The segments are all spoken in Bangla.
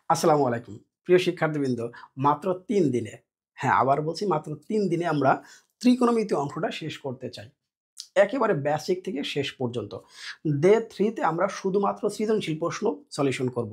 আসসালামু আলাইকুম। প্রিয় শিক্ষার্থীবৃন্দ, মাত্র ৩ দিনে, হ্যাঁ, আবার বলছি মাত্র ৩ দিনে আমরা ত্রিকোণমিতি অঙ্কটা শেষ করতে চাই। একেবারে বেসিক থেকে শেষ পর্যন্ত। ডে 3 তে আমরা শুধুমাত্র সৃজনশীল প্রশ্ন সলিউশন করব।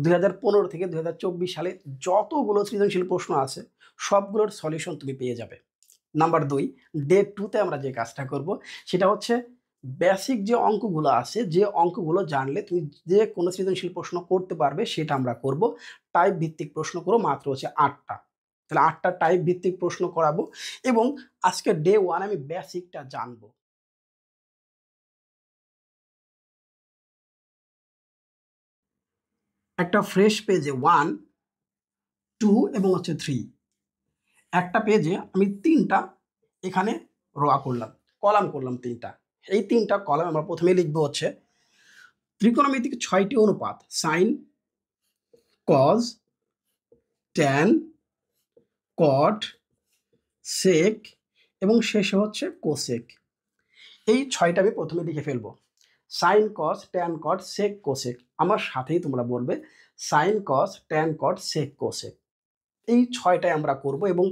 ২০১৫ থেকে ২০২৪ সালে যতগুলো সৃজনশীল প্রশ্ন আছে, সবগুলোর সলিউশন তুমি পেয়ে যাবে। নাম্বার ২, ডে 2 তে আমরা যে কাজটা করব, সেটা হচ্ছে বেসিক যে অঙ্কগুলো আছে, যে অঙ্কগুলো জানলে তুমি যে কোনো সৃজনশীল প্রশ্ন করতে পারবে, সেটা আমরা করব। টাইপ ভিত্তিক প্রশ্ন করব মাত্র হচ্ছে ৮ টা। তাহলে ৮ টা টাইপ ভিত্তিক প্রশ্ন করাবো এবং আজকে ডে 1 আমি বেসিকটা জানবো। একটা ফ্রেশ পেজে 1, 2 এবং হচ্ছে 3, একটা পেজে আমি ৩ টা এখানে করলাম, কলাম করলাম ৩ টা। এই ৩ টা কলাম আমরা প্রথমেই লিখব হচ্ছে ত্রিকোণমিতিক ৬ টি অনুপাত: সাইন, কজ, ট্যান, কট, সেক এবং শেষে হচ্ছে কোসেক। এই ৬টা আমি প্রথমে লিখে ফেলবো। Sign, cos, tan, cot, sec, cosec. আমার সাথেই তোমরা বলবে sign, cos, tan, cot, sec, cosec. এই ৬টাই আমরা করব এবং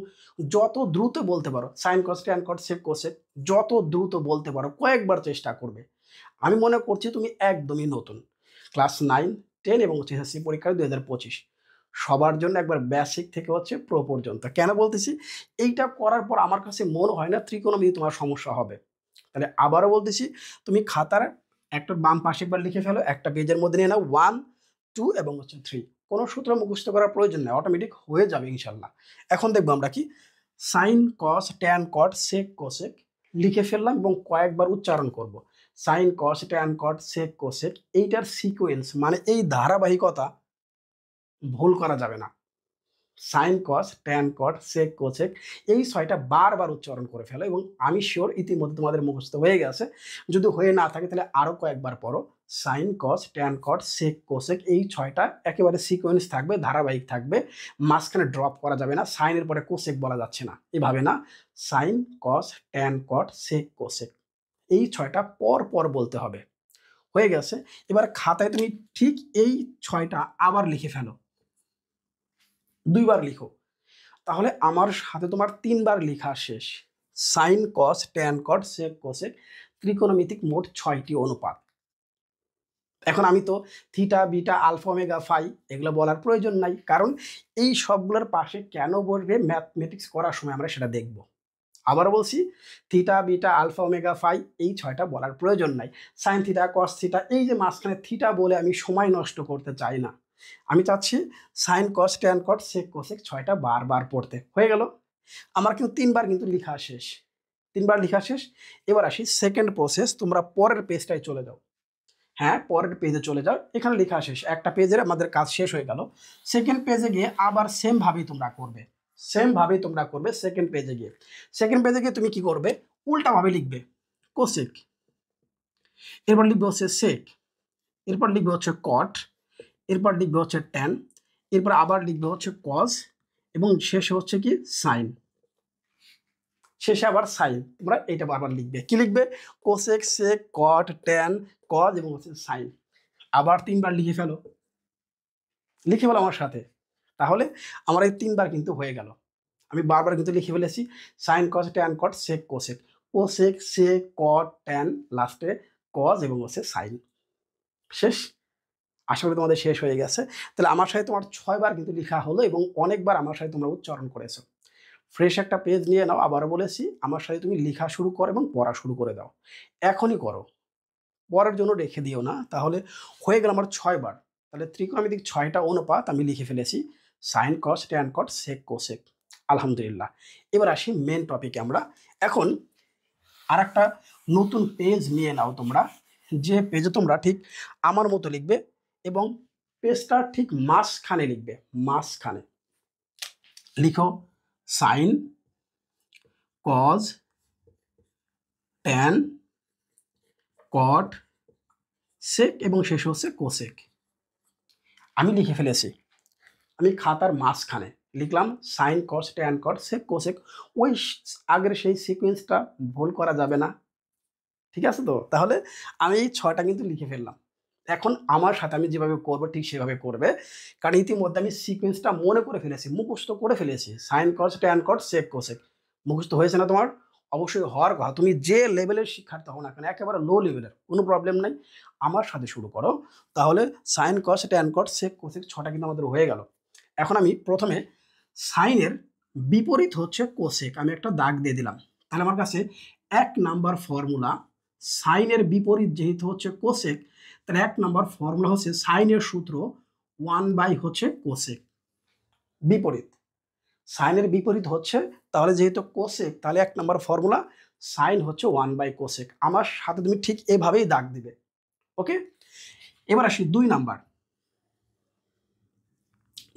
যত দ্রুত বলতে পারো sign, cos, tan, cot, sec, cosec, যত দ্রুত বলতে পারো কয়েকবার চেষ্টা করবে। আমি মনে করছি তুমি একদমই নতুন, ক্লাস 9, 10 এবং হচ্ছে এসএসসি পরীক্ষা 2025, সবার জন্য একবার বেসিক থেকে হচ্ছে প্রো পর্যন্ত। কেন বলতেছি, এইটা করার পর আমার কাছে মনে হয় না ত্রিকোণমিতি তোমার সমস্যা হবে। তাহলে আবারও বলতেছি, তুমি খাতার একটা বাম পাশে একবার লিখে ফেলো, একটা পেজের মধ্যে নিয়ে নাও 1, 2 এবং হচ্ছে 3। কোনো সূত্র মুখস্থ করার প্রয়োজন নেই, অটোমেটিক হয়ে যাবে ইনশাল্লাহ। এখন দেখবো আমরা কি sign, cos, tan, cot, sec, cosec লিখে ফেললাম এবং কয়েকবার উচ্চারণ করব। Sign, cos, tan, cot, sec, cosec, এইটার সিকোয়েন্স মানে এই ধারাবাহিকতা ভুল করা যাবে না। Sign, cos, tan, cot, sec, cosec, এই ৬টা বারবার উচ্চারণ করে ফেলো এবং আমি শিওর ইতিমধ্যে তোমাদের মুখস্থ হয়ে গেছে। যদি হয়ে না থাকে তাহলে আরও কয়েকবার পড়ো। Sign, cos, tan, cot, sec, cosec, এই ৬টা একেবারে সিকোয়েন্স থাকবে, ধারাবাহিক থাকবে, মাঝখানে ড্রপ করা যাবে না। সাইনের পরে কোসেক বলা যাচ্ছে না, এভাবে না। Sign, cos, tan, cot, sec, cosec, এই ৬টা পর পর বলতে হবে। হয়ে গেছে। এবার খাতায় তুমি ঠিক এই ৬টা আবার লিখে ফেলো, ২ বার লিখো। তাহলে আমার সাথে তোমার ৩ বার লেখা শেষ। Sine, cos, tan, cot, sec, cosec, ত্রিকোণমিতিক মোট ৬টি অনুপাত। এখন আমি তো theta, beta, alpha, omega, phi এগুলো বলার প্রয়োজন নাই, কারণ এই সবগুলোর পাশে কেন বসবে ম্যাথমেটিক্স করার সময় আমরা সেটা দেখব। আবার বলছি, theta, beta, alpha, omega, phi এই ৬টা বলার প্রয়োজন নাই। সাইন থিটা, কস থিটা, এই যে মাঝখানে থিটা বলে আমি সময় নষ্ট করতে চাই না। আমি চাচ্ছি sign, cos, tan, cot, sec, cosec ৬টা বারবার পড়তে। হয়ে গেল। আমার কিন্তু ৩ বার কিন্তু লিখা শেষ। ৩ বার লিখা শেষ। এবার আসি সেকেন্ড প্রসেস, তোমরা পরের পেজটায় চলে যাও। হ্যাঁ, পরের পেজে চলে যাও। এখানে লেখা শেষ, একটা পেজের আমাদের কাজ শেষ হয়ে গেল। সেকেন্ড পেজে গিয়ে আবার সেম ভাবেই তোমরা করবে, সেম ভাবেই তোমরা করবে। সেকেন্ড পেজে গিয়ে, সেকেন্ড পেজে গিয়ে তুমি কি করবে, উল্টাভাবে লিখবে কোসেক, এরপর লিখবে হচ্ছে সেক, এরপর লিখবে হচ্ছে কট, এরপর লিখবে হচ্ছে ট্যান, এরপর আবার লিখবে হচ্ছে কজ এবং শেষে হচ্ছে কি সাইন। শেষে আবার সাইন। তোমরা এইটা বারবার লিখবে, কি লিখবে, কোসেক, সেক, কট, ট্যান, কজ এবং হচ্ছে সাইন। আবার ৩ বার লিখে ফেলো, লিখে ফেলো আমার সাথে। তাহলে আমার এই ৩ বার কিন্তু হয়ে গেল। আমি বারবার কিন্তু লিখে ফেলেছি sine, cos, tan, cot, sec, cosec, cosec, সেক, কট, ট্যান, লাস্টে কজ এবং হচ্ছে সাইন। শেষ। আশা করি তোমাদের শেষ হয়ে গেছে। তাহলে আমার সাথে তোমার ৬ বার কিন্তু লেখা হলো এবং অনেকবার আমার সাথে তোমরা উচ্চারণ করেছো। ফ্রেশ একটা পেজ নিয়ে নাও, আবারও বলেছি আমার সাথে তুমি লেখা শুরু করো এবং পড়া শুরু করে দাও। এখনই করো, পরের জন্য রেখে দিও না। তাহলে হয়ে গেল আমার ৬ বার। তাহলে ত্রিকোণমিতিক ৬টা অনুপাত আমি লিখে ফেলেছি, sine, cos, tan, cot, sec, cosec. আলহামদুলিল্লাহ। এবার আসি মেন টপিকে আমরা। এখন আর একটা নতুন পেজ নিয়ে নাও তোমরা, যে পেজে তোমরা ঠিক আমার মতো লিখবে এবং পেজটা ঠিক মাঝখানে লিখবে। মাঝখানে লিখো সাইন, কজ, ট্যান, কট, সেক এবং শেষ হচ্ছে কোসেক। আমি লিখে ফেলেছি, আমি খাতার মাঝখানে লিখলাম sign, cos, tan, cot, sec, cosec. ওই আগের সেই সিকোয়েন্সটা ভুল করা যাবে না, ঠিক আছে তো? তাহলে আমি এই ৬টা কিন্তু লিখে ফেললাম। এখন আমার সাথে আমি যেভাবে করবো ঠিক সেভাবে করবে, কারণ ইতিমধ্যে আমি সিকোয়েন্সটা মনে করে ফেলেছি, মুখস্থ করে ফেলেছি। Sine cos tan cot sec cosec মুখস্থ হয়েছে না তোমার? অবশ্যই হওয়ার কথা। তুমি যে লেভেলের শিক্ষার্থী হও না কেন, একেবারে লো লেভেলের, কোনো প্রবলেম নাই। আমার সাথে শুরু করো। তাহলে sine cos tan cot sec cosec 6টা কিন্তু আমাদের হয়ে গেল। এখন আমি প্রথমে সাইনের বিপরীত হচ্ছে কোসেক, আমি একটা দাগ দিয়ে দিলাম। তাহলে আমার কাছে 1 নাম্বার ফর্মুলা, সাইনের বিপরীত যেহেতু হচ্ছে কোসেক, তাহলে 1 নাম্বার ফর্মুলা হচ্ছে সাইনের সূত্র 1 বাই হচ্ছে কোসেক। বিপরীত, সাইনের বিপরীত হচ্ছে, তাহলে যেহেতু কোসেক, তাহলে 1 নাম্বার ফর্মুলা সাইন হচ্ছে 1 বাই কোসেক। আমার সাথে তুমি ঠিক এভাবেই দাগ দিবে। ওকে, এবার আসি 2 নাম্বার।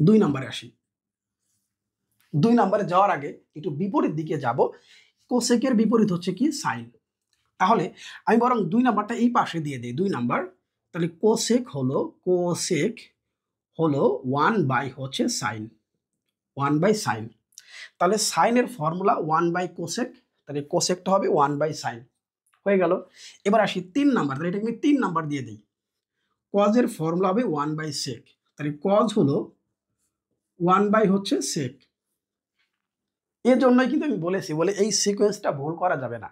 2 নাম্বারে আসি। 2 নাম্বারে যাওয়ার আগে একটু বিপরীত দিকে যাব। কোসেকের বিপরীত হচ্ছে কি? সাইন। তাহলে আমি বরং 2 নাম্বারটা এই পাশে দিয়ে দিই। 2 নাম্বার, তাহলে কোসেক হলো 1 বাই হচ্ছে সাইন, 1 বাই সাইন। তাহলে সাইনের ফর্মুলা 1 বাই কোসেক, তাহলে কোসেকটা হবে 1 বাই সাইন। হয়ে গেল। এবার আসি 3 নাম্বার, তাহলে এটাকে আমি 3 নাম্বার দিয়ে দিই। কজের ফর্মুলা হবে 1 বাই সেক, তাহলে কজ হলো 1 বাই হচ্ছে সেক। এর জন্যই কিন্তু আমি বলেছি, বলে এই সিকোয়েন্সটা ভুল করা যাবে না।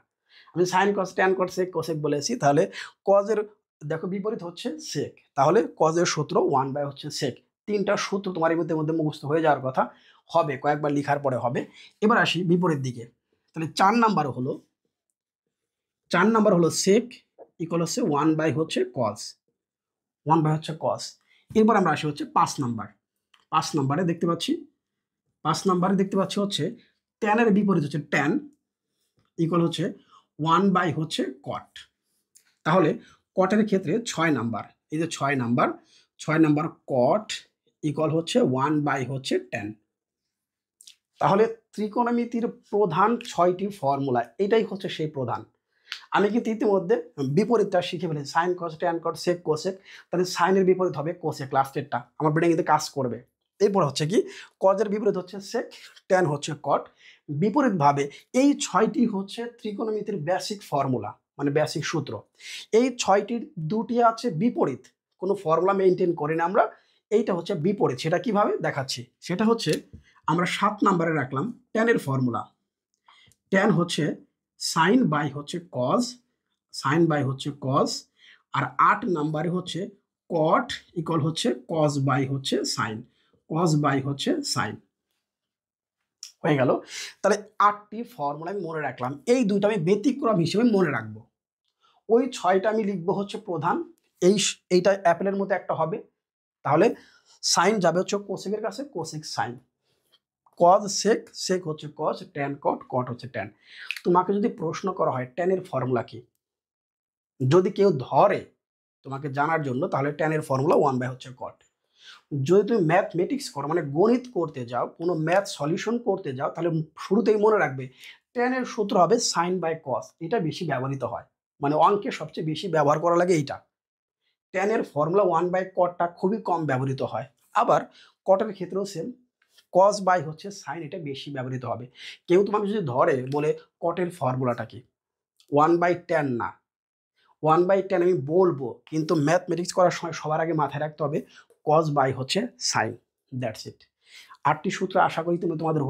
আমি sine cos tan cot sec cosec বলেছি, তাহলে কজের দেখো বিপরীত হচ্ছে সেক, তাহলে কজের সূত্র 1 বাই হচ্ছে সেক। 3টা সূত্র তোমার মধ্যে মুখস্থ হয়ে যাওয়ার কথা, হবে কয়েকবার লেখার পরে হবে। এবার আসি বিপরীত দিকে। তাহলে 4 নাম্বার হলো সেক ইকুয়াল হচ্ছে 1 বাই হচ্ছে কজ, 1 বাই হচ্ছে কজ। এরপর আমরা আসি হচ্ছে 5 নাম্বার। 5 নাম্বারে দেখতে পাচ্ছি হচ্ছে ট্যানের বিপরীত হচ্ছে ট্যান ইকুয়াল হচ্ছে 1 বাই হচ্ছে কট। তাহলে কটের ক্ষেত্রে 6 নাম্বার, এই যে 6 নাম্বার কট ইকুয়াল হচ্ছে 1 বাই হচ্ছে ট্যান। তাহলে ত্রিকোণমিতির প্রধান 6টি ফর্মুলা, এটাই হচ্ছে সেই প্রধান। আমি কিন্তু ইতিমধ্যে বিপরীতটা শিখে ফেলেছি, sine cos tan cot sec cosec. তাহলে সাইনের বিপরীত হবে কোসেক, লাস্টেরটা আমার ব্রেনে কিন্তু কাজ করবে। এরপর হচ্ছে কি? কজের বিপরীত হচ্ছে সেক, ট্যান হচ্ছে কট। বিপরীতভাবে এই 6টি হচ্ছে ত্রিকোণমিতির বেসিক ফর্মুলা, মানে বেসিক সূত্র। এই 6টির 2টি আছে বিপরীত, কোনো ফর্মুলা মেনটেন করি না আমরা। এইটা হচ্ছে বিপরীত, সেটা কিভাবে দেখাচ্ছি। সেটা হচ্ছে আমরা 7 নাম্বারে রাখলাম ট্যানের ফর্মুলা। ট্যান হচ্ছে সাইন বাই হচ্ছে কজ, আর 8 নাম্বারে হচ্ছে কট ইকুয়াল হচ্ছে কজ বাই হচ্ছে সাইন। হয়ে গেল। তাহলে 8টি ফর্মুলা আমি মনে রাখলাম, এই 2টা আমি ব্যতিক্রম হিসেবে মনে রাখবো। ওই 6টা আমি লিখবো হচ্ছে প্রধান, এইটা অ্যাপেলের মধ্যে একটা হবে। তাহলে সাইন যাবে হচ্ছে কোসেকের কাছে, কোসেক সাইন। কজ সেক, সেক হচ্ছে কজ, ট্যান কট, কট হচ্ছে ট্যান। তোমাকে যদি প্রশ্ন করা হয় ট্যানের ফর্মুলা কি, যদি কেউ ধরে তোমাকে জানার জন্য, তাহলে ট্যানের ফর্মুলা 1 বাই হচ্ছে কট। যদি তুমি ম্যাথমেটিক্স করো, মানে গণিত করতে যাও, কোনো ম্যাথ সলিউশন করতে যাও, তাহলে শুরুতেই মনে রাখবে ট্যানের সূত্র হবে সাইন বাই কস। এটা বেশি ব্যবহৃত হয়, মানে অঙ্কে সবচেয়ে বেশি ব্যবহার করা লাগে এইটা। ট্যানের ফর্মুলা 1 বাই কটটা খুবই কম ব্যবহৃত হয়। আবার কটের ক্ষেত্রেও সেম, কস বাই হচ্ছে সাইন, এটা বেশি ব্যবহৃত হবে। কেউ তোমাকে যদি ধরে বলে কটের ফর্মুলাটা কি, 1/10 না, 1/10 আমি বলবো, কিন্তু ম্যাথমেটিক্স করার সময় সবার আগে মাথায় রাখতে হবে কজ বাই হচ্ছে সাইন। That's it. 8টি সূত্র আশা করি তোমাদের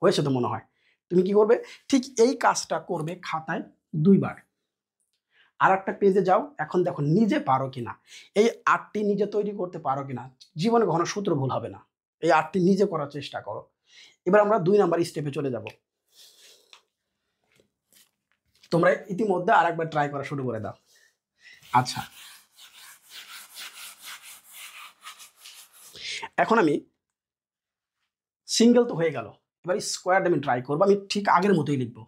হয়েছে তো মনে হয়। তুমি কি করবে? ঠিক এই কাজটা করবে খাতায় 2বার। আর একটা পেজে যাও, এখন দেখো নিজে পারো কিনা, এই 8টি নিজে তৈরি করতে পারো কিনা। জীবনে কখনো সূত্র ভুল হবে না, এই 8টি নিজে করার চেষ্টা করো। এবার আমরা 2 নাম্বার স্টেপে চলে যাব। তোমরা ইতিমধ্যে আরেকবার ট্রাই করা শুরু করে দাও। আচ্ছা, এখন আমি সিঙ্গেল তো হয়ে গেল, এবার স্কোয়ার আমি ট্রাই করবো। আমি ঠিক আগের মতোই লিখবো,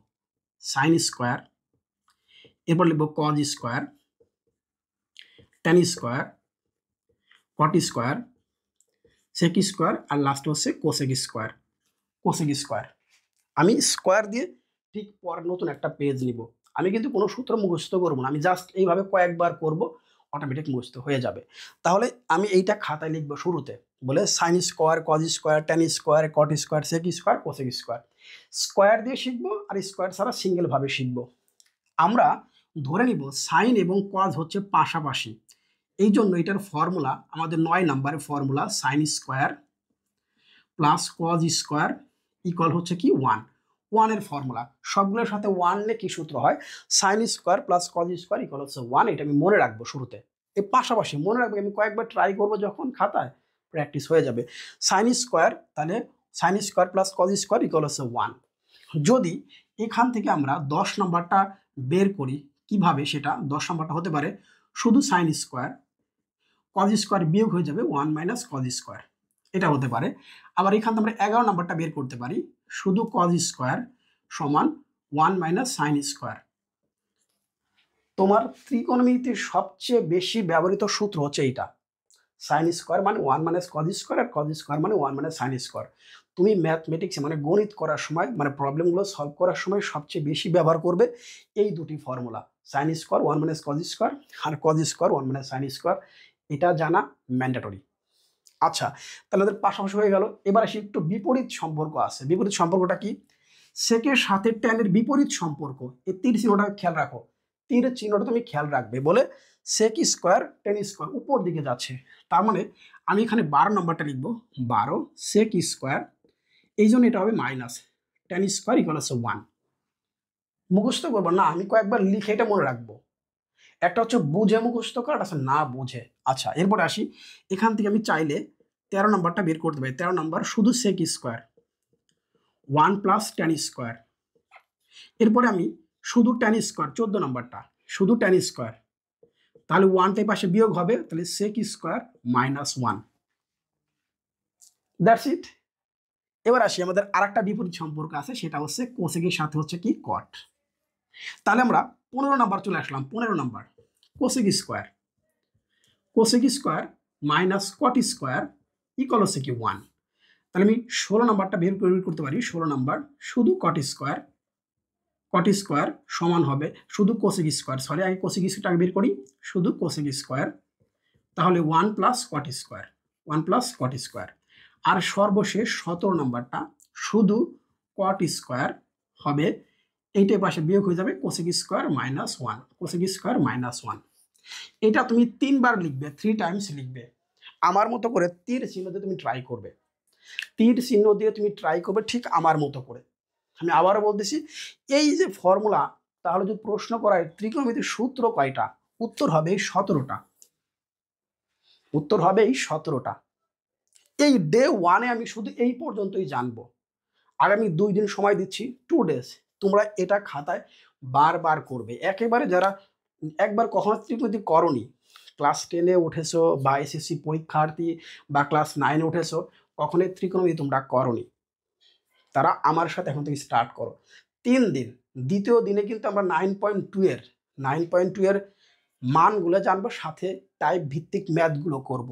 সাইন স্কোয়ার, এরপর লিখবো cos square, tan square, cot square, sec square, আর লাস্ট হচ্ছে কোসেক স্কোয়ার। আমি স্কোয়ার দিয়ে ঠিক পর নতুন একটা পেজ নিব। আমি কিন্তু কোনো সূত্র মুখস্থ করবো না, আমি জাস্ট এইভাবে কয়েকবার করব, অটোমেটিক মুখস্থ হয়ে যাবে। তাহলে আমি এইটা খাতায় লিখবো শুরুতে, বলে sine square, cos square, tan square, cot square, sec square, cosec square. Square দিয়ে শিখবো, আর স্কোয়ার ছাড়া সিঙ্গেলভাবে শিখবো। আমরা ধরে নিব সাইন এবং কজ হচ্ছে পাশাপাশি, এই জন্য এটার ফর্মুলা আমাদের 9 নম্বরের formula sine square plus cos square equal হচ্ছে কি 1 এর ফর্মুলা সবগুলোর সাথে 1 নিয়ে কি সূত্র হয় sine square plus cos square equal হচ্ছে 1। এটা আমি মনে রাখবো শুরুতে, এর পাশাপাশি মনে রাখবো, আমি কয়েকবার ট্রাই করবো, যখন খাতায় প্র্যাকটিস হয়ে যাবে। সাইন স্কোয়ার, তাহলে sine square plus cos square equal হচ্ছে 1। যদি এখান থেকে আমরা 10 নম্বরটা বের করি, কিভাবে সেটা 10 নম্বরটা হতে পারে শুধু সাইন স্কোয়ার, কজ স্কোয়ার বিয়োগ হয়ে যাবে 1 মাইনাস কজ স্কোয়ার, এটা হতে পারে। আবার এখান থেকে আমরা 11 নম্বরটা বের করতে পারি শুধু কজ স্কোয়ার সমান 1 মাইনাস সাইন স্কোয়ার। তোমার ত্রিকোণমিতিতে সবচেয়ে বেশি ব্যবহৃত সূত্র হচ্ছে এইটা, সাইন স্কোয়ার মানে 1 মাইনাস কজ স্কোয়ার, আর কজ স্কোয়ার মানে 1 মাইনাস সাইন স্কোয়ার। তুমি ম্যাথমেটিক্সে মানে গণিত করার সময়, মানে প্রবলেমগুলো সলভ করার সময় সবচেয়ে বেশি ব্যবহার করবে এই দুটি formula, sine square 1 minus cos square আর cos square 1 minus sine square. এটা জানা ম্যান্ডেটরি। আচ্ছা, তাহলে আমাদের পাশাপাশি হয়ে গেল। এবার আসি একটু বিপরীত সম্পর্ক আছে। বিপরীত সম্পর্কটা কি? সেকের সাথে ট্যানের বিপরীত সম্পর্ক। এই তীর চিহ্নটা খেয়াল রাখো, তীর চিহ্নটা তুমি খেয়াল রাখবে। বলে সেক স্কোয়ার টেন স্কোয়ার উপর দিকে যাচ্ছে, তার মানে আমি এখানে 12 নম্বরটা লিখবো, 12 সেক স্কোয়ার, এই জন্য এটা হবে মাইনাস টেন স্কোয়ার ইকুয়াল হচ্ছে 1। মুখস্থ করবো না, আমি কয়েকবার লিখে এটা মনে রাখবো। একটা হচ্ছে বুঝে মুখস্থ করা, একটা হচ্ছে না বুঝে। আচ্ছা, এরপরে আসি, এখান থেকে আমি চাইলে 13 নম্বরটা বের করতে পারি। 13 নম্বর শুধু sec square 1 plus tan square. এরপরে আমি শুধু টেন স্কোয়ার 14 নম্বরটা শুধু টেন স্কোয়ার, তাহলে 1টাই পাশে বিয়োগ হবে, তাহলে sec square minus 1। That's it. এবার আসি, আমাদের আরেকটা বিপরীত সম্পর্ক আছে, সেটা হচ্ছে কোসেকের সাথে হচ্ছে কি কট। তাহলে আমরা 15 নাম্বার চলে আসলাম। 15 number cosec square, cosec square minus cot square equal হচ্ছে কি 1। তাহলে আমি 16 নাম্বারটা বের করতে পারি। 16 নাম্বার শুধু কট স্কোয়ার, কট স্কোয়ার সমান হবে শুধু কোসেক স্কোয়ার, সরি আগে কোসেক স্কোয়ারটা বের করি, শুধু কোসেক স্কোয়ার, তাহলে 1 plus cot square, 1 plus cot square. আর সর্বশেষ 17 নাম্বারটা শুধু কট স্কোয়ার হবে, এইটার পাশে বিয়োগ হয়ে যাবে cosec square minus 1, cosec square minus 1। এটা তুমি 3 বার লিখবে, 3 টাইমস লিখবে। আমার মতো করে তীর চিহ্ন দিয়ে তুমি ট্রাই করবে, তীর চিহ্ন দিয়ে তুমি ট্রাই করবে ঠিক আমার মতো করে। আমি আবারও বলতেছি, এই যে ফর্মুলা, তাহলে যদি প্রশ্ন করায় ত্রিকোণমিতির সূত্র কয়টা, উত্তর হবে 17টা, উত্তর হবে এই 17টা। এই ডে 1-এ আমি শুধু এই পর্যন্তই জানবো। আগামী 2 দিন সময় দিচ্ছি, 2 ডেজ, তোমরা এটা খাতায় বারবার করবে। একেবারে যারা একবার কখনো ত্রিকোণমিতি করনি, ক্লাস 10-এ উঠেছো বা এসএসসি পরীক্ষার্থী বা ক্লাস 9-এ উঠেছো, কখনোই ত্রিকোণমিতি তোমরা করনি, তারা আমার সাথে এখন থেকে স্টার্ট করো। 3 দিন, দ্বিতীয় দিনে কিন্তু আমরা 9.2 এর মানগুলো জানবো, সাথে টাইপ ভিত্তিক ম্যাথগুলো করব।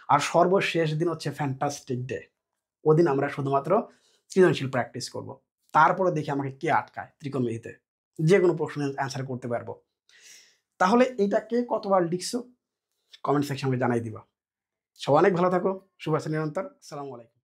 আর সর্বশেষ দিন হচ্ছে ফ্যান্টাস্টিক ডে, ওদিন আমরা শুধুমাত্র সৃজনশীল প্র্যাকটিস করব। তারপরে দেখি আমাকে কে আটকায় ত্রিকোণমিতিতে, যে কোনো প্রশ্নের অ্যান্সার করতে পারবো। তাহলে এইটা কে কতবার লিখছো কমেন্ট সেকশনে জানাই দিবা। সবাই অনেক ভালো থাকো, শুভেচ্ছা নিরন্তর, আসসালামু আলাইকুম।